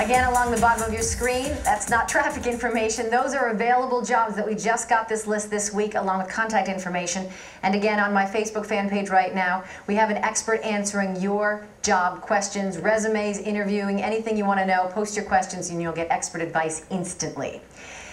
Again, along the bottom of your screen, that's not traffic information. Those are available jobs that we just got this list this week, along with contact information. And again, on my Facebook fan page right now, we have an expert answering your job questions, resumes, interviewing, anything you want to know. Post your questions and you'll get expert advice instantly.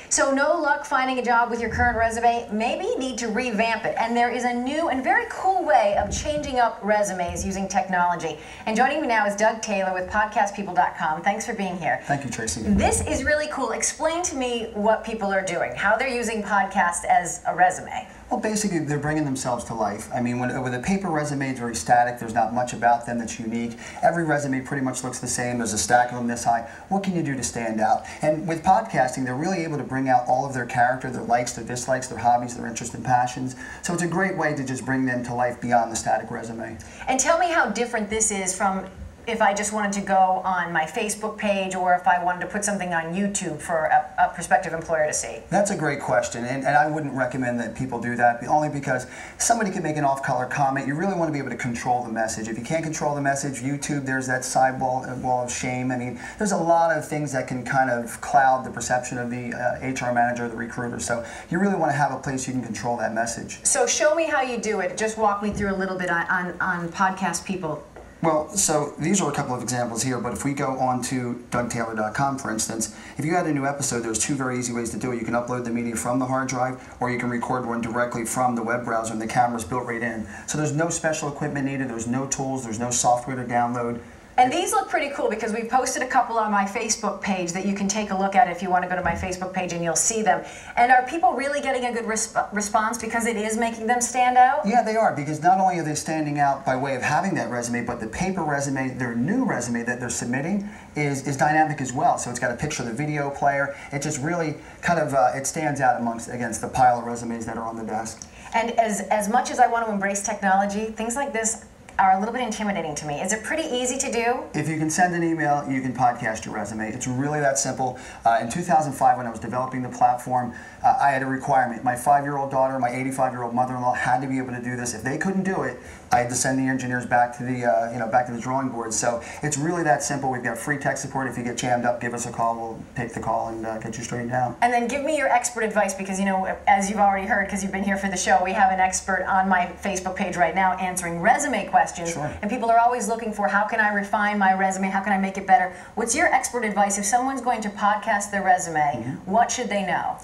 So no luck finding a job with your current resume? Maybe you need to revamp it. And there is a new and very cool way of changing up resumes using technology. And joining me now is Doug Taylor with podcastpeople.com. Thanks for being here. Thank you, Tracy. This is really cool. Explain to me what people are doing, how they're using podcast as a resume. Well, basically, they're bringing themselves to life. I mean, with a paper resume, it's very static. There's not much about them that's unique. Every resume pretty much looks the same. There's a stack of them this high. What can you do to stand out? And with podcasting, they're really able to bring out all of their character, their likes, their dislikes, their hobbies, their interests and passions. So it's a great way to just bring them to life beyond the static resume. And tell me how different this is from if I just wanted to go on my Facebook page or if I wanted to put something on YouTube for a prospective employer to see. That's a great question, and I wouldn't recommend that people do that, only because somebody can make an off-color comment. You really want to be able to control the message. If you can't control the message, YouTube, there's that wall of shame. I mean, there's a lot of things that can kind of cloud the perception of the HR manager or the recruiter, so you really want to have a place you can control that message. So show me how you do it. Just walk me through a little bit on Podcast People. Well, so these are a couple of examples here, but if we go on to DougTaylor.com, for instance, if you add a new episode, there's two very easy ways to do it. You can upload the media from the hard drive, or you can record one directly from the web browser, and the camera's built right in. So there's no special equipment needed, there's no tools, there's no software to download. And these look pretty cool because we've posted a couple on my Facebook page that you can take a look at if you want to go to my Facebook page and you'll see them. And are people really getting a good response because it is making them stand out? Yeah, they are, because not only are they standing out by way of having that resume, but the paper resume, their new resume that they're submitting is dynamic as well. So it's got a picture of the video player. It just really kind of, it stands out against the pile of resumes that are on the desk. And as much as I want to embrace technology, things like this are a little bit intimidating to me. Is it pretty easy to do? If you can send an email, you can podcast your resume. It's really that simple. In 2005, when I was developing the platform, I had a requirement. My 5-year-old daughter, my 85-year-old mother-in-law had to be able to do this. If they couldn't do it, I had to send the engineers back to the back to the drawing board. So it's really that simple. We've got free tech support. If you get jammed up, give us a call. We'll take the call and get you straightened out. And then give me your expert advice, because as you've already heard, because you've been here for the show, we have an expert on my Facebook page right now answering resume questions. Sure. And people are always looking for, how can I refine my resume? How can I make it better? What's your expert advice if someone's going to podcast their resume? What should they know?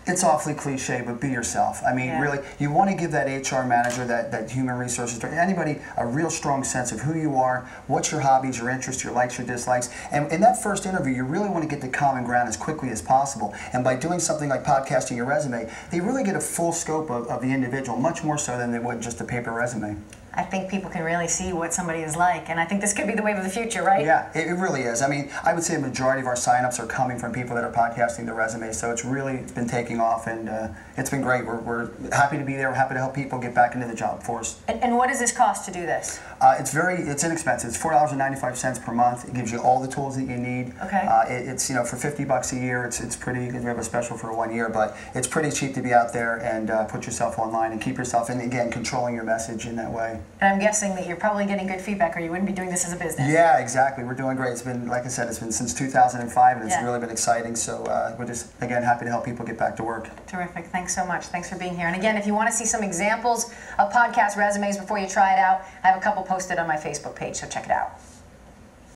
It's awfully cliche, but be yourself. I mean, really, you want to give that HR manager, that human resources director, anybody, a real strong sense of who you are, what's your hobbies, your interests, your likes, your dislikes. And in that first interview, you really want to get to common ground as quickly as possible. And by doing something like podcasting your resume, they really get a full scope of the individual, much more so than they would just a paper resume. I think people can really see what somebody is like, and I think this could be the wave of the future, right? Yeah, it really is. I mean, I would say a majority of our signups are coming from people that are podcasting their resumes, so it's been taking off, and it's been great. We're happy to be there. We're happy to help people get back into the job force. And what does this cost to do this? It's inexpensive. It's $4.95 per month. It gives you all the tools that you need. Okay. It's for $50 a year. It's pretty. We have a special for 1 year, but it's pretty cheap to be out there and put yourself online and keep yourself in. Again, controlling your message in that way. And I'm guessing that you're probably getting good feedback, or you wouldn't be doing this as a business. Yeah, exactly. We're doing great. It's been, like I said, it's been since 2005, and it's really been exciting. So we're just, again, happy to help people get back to work. Terrific. Thanks so much. Thanks for being here. And again, if you want to see some examples of podcast resumes before you try it out, I have a couple posted on my Facebook page, so check it out.